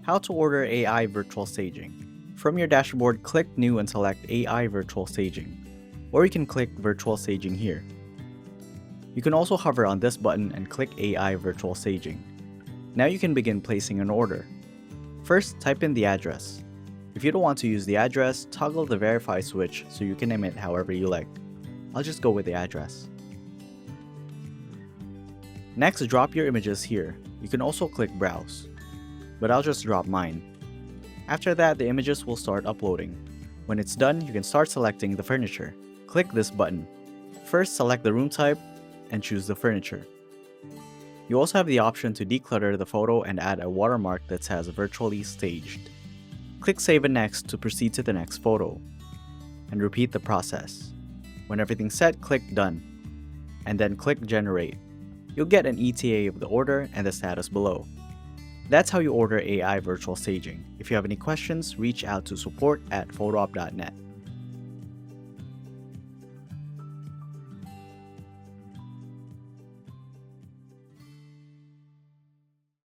How to order AI virtual staging. From your dashboard, click New and select AI virtual staging, or you can click Virtual Staging here. You can also hover on this button and click AI virtual staging. Now you can begin placing an order. First, type in the address. If you don't want to use the address, toggle the verify switch so you can emit however you like. I'll just go with the address. Next, drop your images here. You can also click browse, but I'll just drop mine. After that, the images will start uploading. When it's done, you can start selecting the furniture. Click this button. First, select the room type and choose the furniture. You also have the option to declutter the photo and add a watermark that says virtually staged. Click Save and Next to proceed to the next photo, and repeat the process. When everything's set, click Done, and then click Generate. You'll get an ETA of the order and the status below. That's how you order AI virtual staging. If you have any questions, reach out to support@photoup.net.